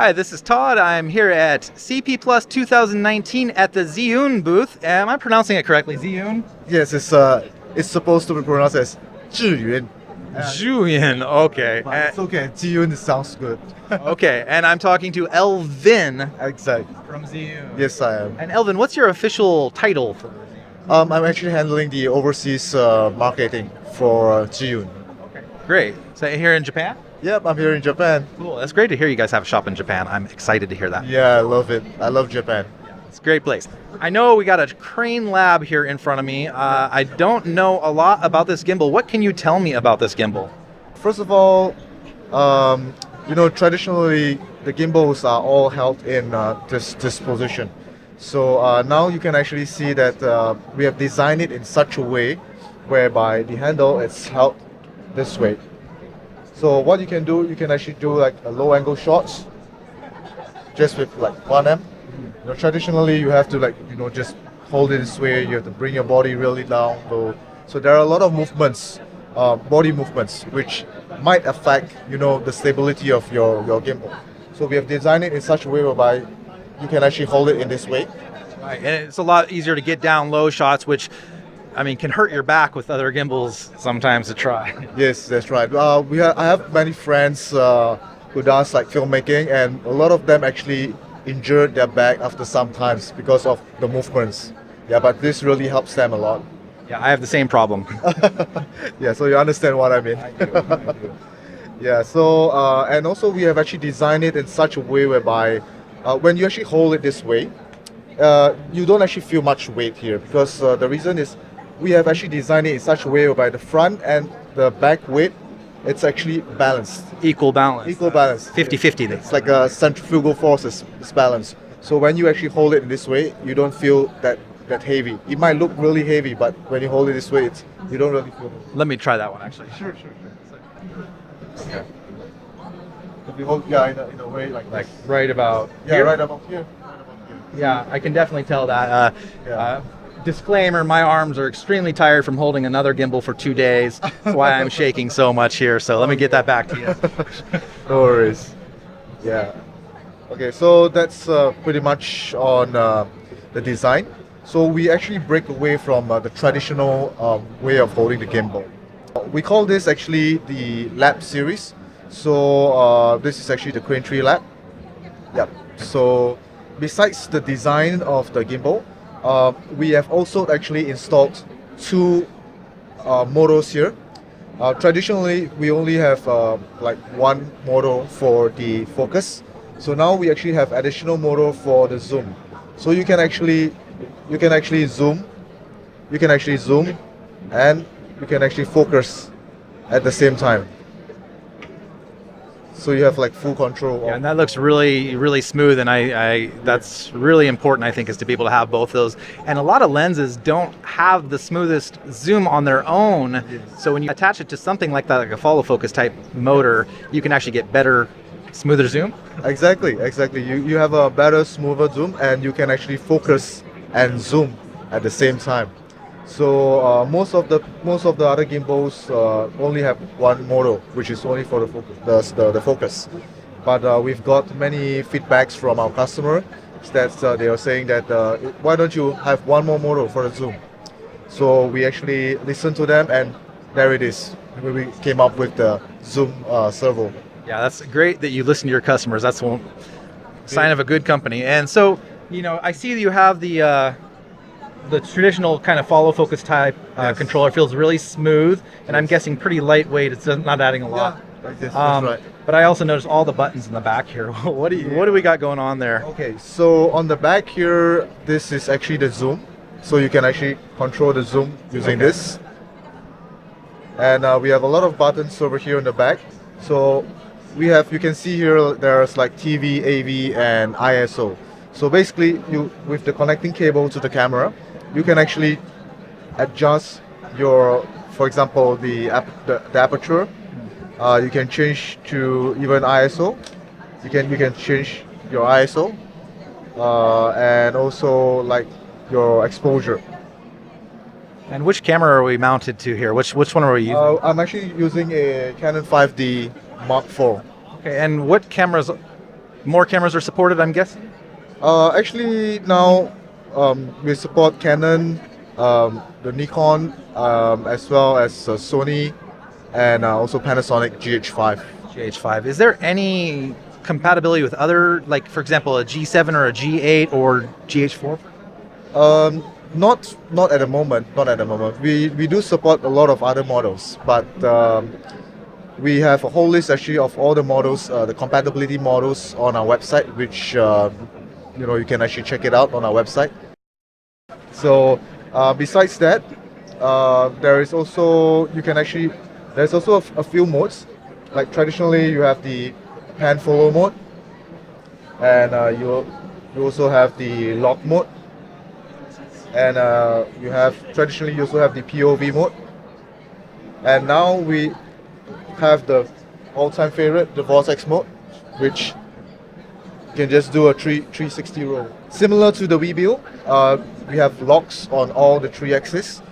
Hi, this is Todd. I'm here at CP Plus 2019 at the Zhiyun booth. Am I pronouncing it correctly? Zhiyun? Yes, it's supposed to be pronounced as Zhiyun. Zhiyun, okay. But it's okay. Zhiyun sounds good. Okay, and I'm talking to Elvin Exactly. from Zhiyun. Yes, I am. And Elvin, what's your official title for I'm actually handling the overseas marketing for Zhiyun. Okay, great. So here in Japan? Yep, I'm here in Japan. Cool. That's great to hear you guys have a shop in Japan. I'm excited to hear that. Yeah, I love it. I love Japan. It's a great place. I know we got a crane lab here in front of me. I don't know a lot about this gimbal. What can you tell me about this gimbal? First of all, traditionally the gimbals are all held in this position. So now you can actually see that we have designed it in such a way whereby the handle is held this way. So what you can do, you can actually do like a low angle shots just with like 1M. Traditionally you have to just hold it this way, you have to bring your body really down low. So there are a lot of movements, body movements, which might affect, the stability of your gimbal. So we have designed it in such a way whereby you can actually hold it in this way. Right, and it's a lot easier to get down low shots, which can hurt your back with other gimbals sometimes to try. Yes, that's right. I have many friends who does like filmmaking, and a lot of them actually injured their back after some times because of the movements. Yeah, but this really helps them a lot. Yeah, I have the same problem. Yeah, so you understand what I mean. I do. Yeah, so and also we have actually designed it in such a way whereby when you actually hold it this way, you don't actually feel much weight here, because the reason is we have actually designed it in such a way whereby the front and the back weight, it's actually balanced. Equal balance. Equal balance. 50-50. It's like a centrifugal force is balanced. So when you actually hold it in this way, you don't feel that heavy. It might look really heavy, but when you hold it this way, you don't really feel it. Let me try that one actually. Sure. Yeah. If you hold, yeah, in a way like this. Right about Yeah, here? right about here. Yeah, I can definitely tell that. Disclaimer, my arms are extremely tired from holding another gimbal for 2 days. That's why I'm shaking so much here. So let me get that back to you. No worries. Yeah. Okay, so that's pretty much on the design. So we actually break away from the traditional way of holding the gimbal. We call this actually the lab series. So this is actually the crane tree lab. Yep. So besides the design of the gimbal, we have also actually installed two models here. Traditionally, we only have like one model for the focus. So now we actually have additional model for the zoom. So you can actually zoom, and you can actually focus at the same time. So you have like full control. Yeah, and that looks really, really smooth, and I that's really important, I think, is to be able to have both those. And a lot of lenses don't have the smoothest zoom on their own. Yes. So when you attach it to something like that, like a follow focus type motor, you can actually get better, smoother zoom. Exactly. You have a better, smoother zoom, and you can actually focus and zoom at the same time. So most of the other gimbals only have one model, which is only for the focus. But we've got many feedbacks from our customer that they are saying that why don't you have one more model for the zoom? So we actually listened to them, and there it is. We came up with the zoom servo. Yeah, that's great that you listen to your customers. That's one sign of a good company. And so, I see that you have the traditional kind of follow focus type Yes. controller. Feels really smooth, and I'm guessing pretty lightweight. It's not adding a lot. Yeah, like this, that's right. But I also noticed all the buttons in the back here. What do we got going on there? Okay, so on the back here, this is actually the zoom. So you can actually control the zoom using this. And we have a lot of buttons over here in the back. So you can see here there's like TV, AV, and ISO. So basically, with the connecting cable to the camera, you can actually adjust for example, the aperture. You can change to even ISO. You can change your ISO, and also like your exposure. And which camera are we mounted to here? Which one are we using? I'm actually using a Canon 5D Mark IV. Okay, and what cameras more cameras are supported, I'm guessing? Actually, now we support Canon, the Nikon, as well as Sony, and also Panasonic GH5. GH5. Is there any compatibility with other, like for example, a G7 or a G8 or GH4? Not at the moment. Not at the moment. We do support a lot of other models, but we have a whole list actually of all the models, the compatibility models on our website, which you can actually check it out on our website. So besides that, there's also a few modes. Like traditionally, you have the pan follow mode, and you also have the lock mode, and you also have the POV mode, and now we have the all-time favorite, the vortex mode, which you can just do a 360 roll. Similar to the Weebill, we have locks on all the 3 axes.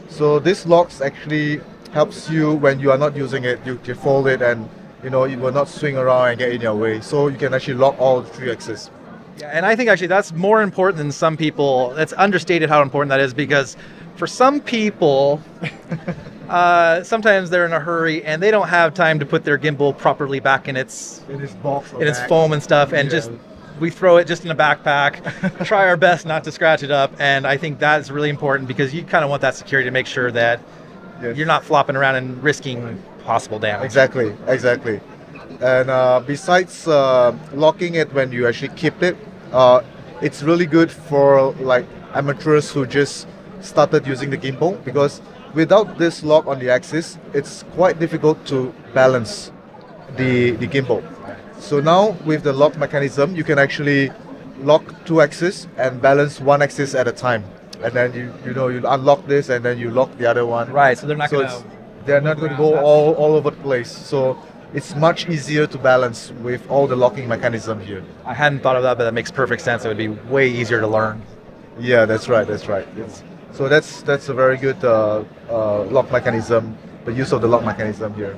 So this locks actually helps you when you are not using it. You can fold it, and it will not swing around and get in your way. So you can actually lock all the 3 axes. Yeah, and I think actually that's more important than some people. It's understated how important that is, because for some people, sometimes they're in a hurry and they don't have time to put their gimbal properly back in its box, in its foam and stuff, and just we throw it just in a backpack, try our best not to scratch it up, and I think that's really important because you kind of want that security to make sure that you're not flopping around and risking possible damage. Exactly. And besides locking it when you actually keep it, it's really good for like amateurs who just started using the gimbal, because without this lock on the axis, it's quite difficult to balance the gimbal. So now with the lock mechanism, you can actually lock 2 axes and balance 1 axis at a time. And then you unlock this and then you lock the other one. Right, so they're not going to go all over the place. So it's much easier to balance with all the locking mechanism here. I hadn't thought of that, but that makes perfect sense. It would be way easier to learn. Yeah, that's right. So that's a very good lock mechanism, the use of the lock mechanism here.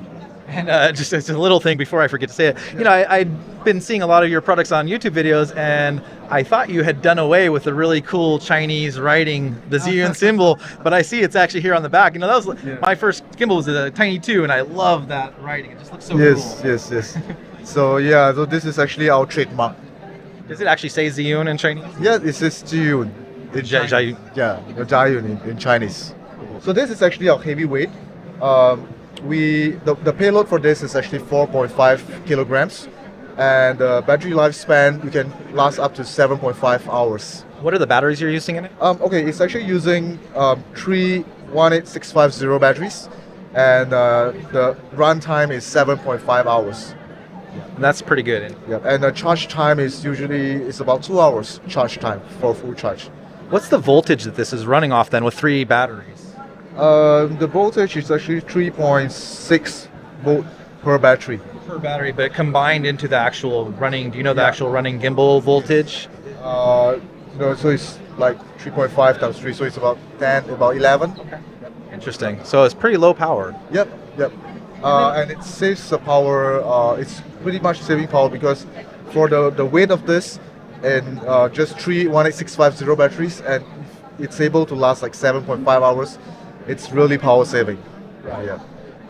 And just as a little thing before I forget to say it, I've been seeing a lot of your products on YouTube videos, and I thought you had done away with the really cool Chinese writing, the Zhiyun symbol, but I see it's actually here on the back. That was my first gimbal was a Tiny 2, and I love that writing. It just looks so cool. Yes. So this is actually our trademark. Does it actually say Zhiyun in Chinese? Yeah, it says Zhiyun. Zhiyun. Yeah, Zhiyun in Chinese. So this is actually our heavyweight. The payload for this is actually 4.5 kilograms, and battery lifespan you can last up to 7.5 hours. What are the batteries you're using in it? Okay, it's actually using 3 18650 batteries, and the run time is 7.5 hours. That's pretty good. Yeah, and the charge time is about 2 hours charge time for full charge. What's the voltage that this is running off then with 3 batteries? The voltage is actually 3.6 volt per battery. Per battery, but combined into the actual running, do you know the actual running gimbal voltage? So it's like 3.5 times 3, so it's about 11. Okay. Interesting. So it's pretty low power. Yep. And it saves the power, it's pretty much saving power, because for the weight of this, and just 3 18650 batteries, and it's able to last like 7.5 hours. It's really power saving. Yeah.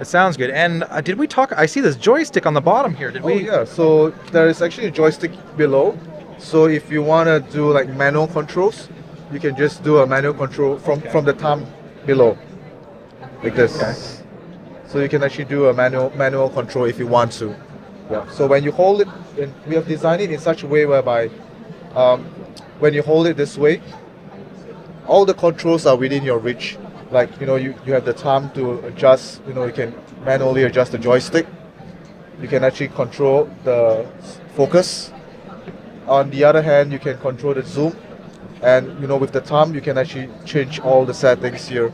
It sounds good. And did we talk? I see this joystick on the bottom here. Did we? Oh yeah. So there is actually a joystick below. So if you want to do like manual controls, you can just do a manual control from the thumb below, like this. Okay. So you can actually do a manual control if you want to. Yeah. So when you hold it, we have designed it in such a way whereby when you hold it this way, all the controls are within your reach. Like, you have the thumb to adjust, you can manually adjust the joystick. You can actually control the focus. On the other hand, you can control the zoom. And, with the thumb, you can actually change all the settings here.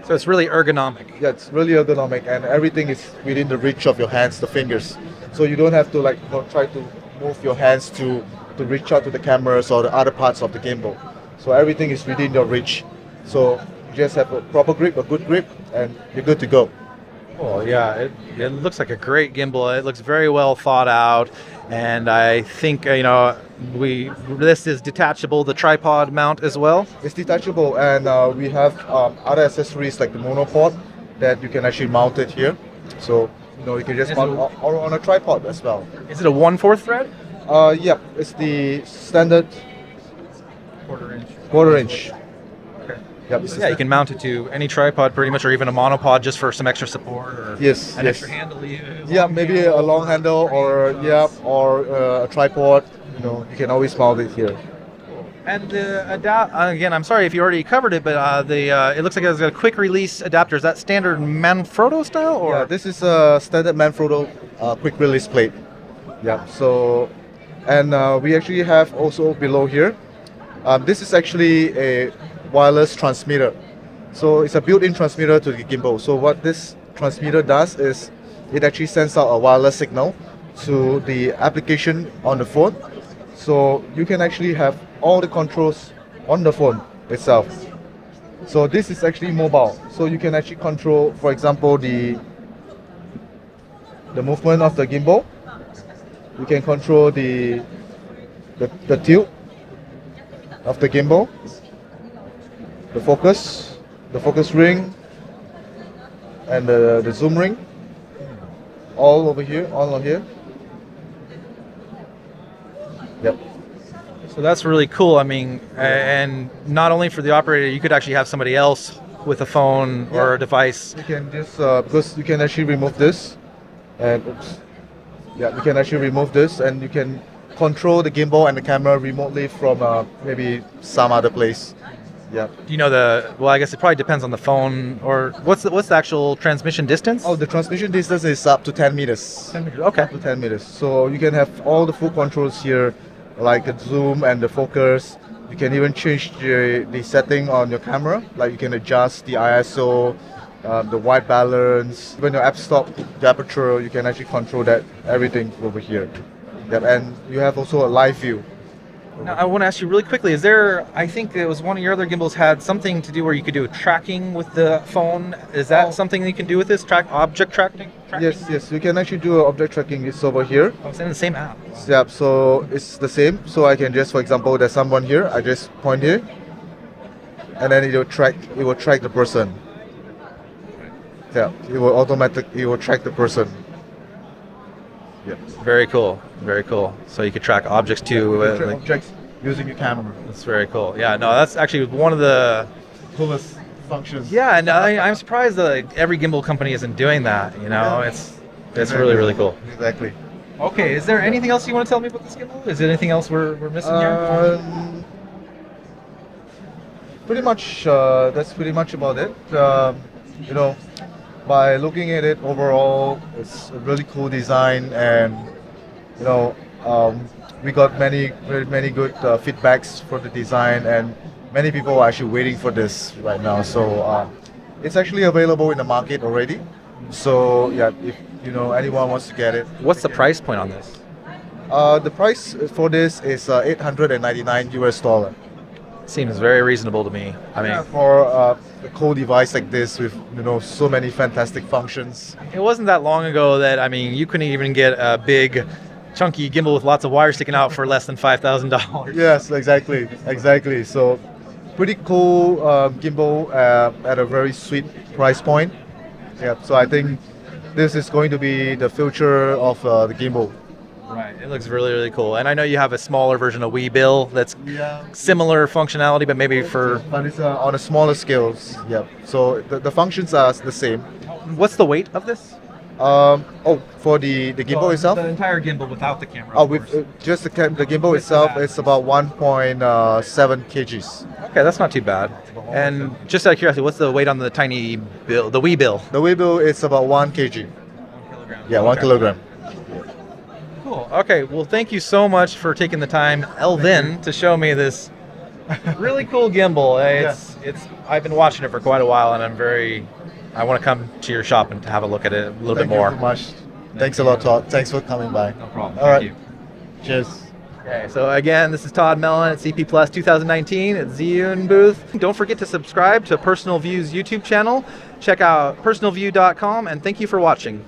So it's really ergonomic. Yeah, it's really ergonomic, and everything is within the reach of your hands, the fingers. So you don't have to try to move your hands to reach out to the cameras or the other parts of the gimbal. So everything is within your reach. So just have a proper grip, a good grip, and you're good to go. Oh yeah, it looks like a great gimbal. It looks very well thought out, And I think this is detachable, the tripod mount as well. It's detachable, and we have other accessories like the monopod that you can actually mount it here. So you can just mount or on a tripod as well. Is it a 1/4 thread? Yeah, it's the standard Quarter inch. quarter inch. Okay. Yep. Yeah, you can mount it to any tripod pretty much, or even a monopod just for some extra support, or Yes, an yes. extra handle to use. Yeah, maybe a long handle or a tripod. You can always mount it here. And the again, I'm sorry if you already covered it, but it looks like it's got a quick release adapter. Is that standard Manfrotto style, or? Yeah, this is a standard Manfrotto quick release plate. Yeah. So, and we actually have also below here. This is actually a wireless transmitter. So it's a built-in transmitter to the gimbal. So what this transmitter does is it actually sends out a wireless signal to the application on the phone. So you can actually have all the controls on the phone itself. So this is actually mobile. So you can actually control, for example, the movement of the gimbal. You can control the tilt of the gimbal, the focus ring, and the zoom ring. All over here. Yep. So that's really cool. I mean, and not only for the operator, you could actually have somebody else with a phone or a device. You can just because you can actually remove this, and you can actually remove this, and you can control the gimbal and the camera remotely from maybe some other place. Yeah. Do you know well, I guess it probably depends on the phone, or what's the actual transmission distance? Oh, the transmission distance is up to 10 meters. 10 meters. Okay. Up to 10 meters. So you can have all the full controls here, like the zoom and the focus. You can even change the setting on your camera. Like you can adjust the ISO, the white balance. When your app stop, the aperture, you can actually control that, everything over here. Yep. And you have also a live view. Now, I want to ask you really quickly, I think it was one of your other gimbals had something to do where you could do tracking with the phone. Is that something you can do with this, object tracking? Yes, you can actually do object tracking. It's over here. Oh, it's in the same app. Yeah, so it's the same. So I can just, for example, there's someone here, I just point here, and then it will track the person. Yeah, it will track the person. Yeah. Very cool. Very cool. So you could track objects too. Objects using your camera. That's very cool. Yeah, no, that's actually one of the coolest functions. Yeah, and I'm surprised that every gimbal company isn't doing that. It's really, really cool. Exactly. Okay, is there anything else you want to tell me about this gimbal? Is there anything else we're missing here? Pretty much. That's pretty much about it. By looking at it overall, it's a really cool design, and we got many good feedbacks for the design, and many people are actually waiting for this right now. So it's actually available in the market already. So yeah, if anyone wants to get it. What's the price point on this? The price for this is $899. Seems very reasonable to me. I mean, for a cool device like this with so many fantastic functions. It wasn't that long ago that you couldn't even get a big, chunky gimbal with lots of wires sticking out for less than $5,000. Yes, exactly. So, pretty cool gimbal at a very sweet price point. Yeah. So I think this is going to be the future of the gimbal. Right, it looks really, really cool. And I know you have a smaller version of Weebill that's similar functionality, but maybe But it's on a smaller scales. Yeah. So the functions are the same. What's the weight of this? For the gimbal itself? The entire gimbal without the camera. Oh, with just the gimbal itself, it's about 1.7 kgs. Okay, that's not too bad. And just out of curiosity, what's the weight on the tiny bill, the Weebill? The Weebill is about 1 kg. 1 kilogram. Yeah, 1 kilogram. Cool. Okay, well, thank you so much for taking the time, Elvin, to show me this really cool gimbal. I've been watching it for quite a while, and I want to come to your shop and have a look at it a little bit more. Thank you so much. Thanks a lot, Todd. Thanks for coming by. No problem. All right. Thank you. Cheers. Okay, so again, this is Todd Mellon at CP Plus 2019 at Zhiyun booth. Don't forget to subscribe to Personal View's YouTube channel. Check out personalview.com, and thank you for watching.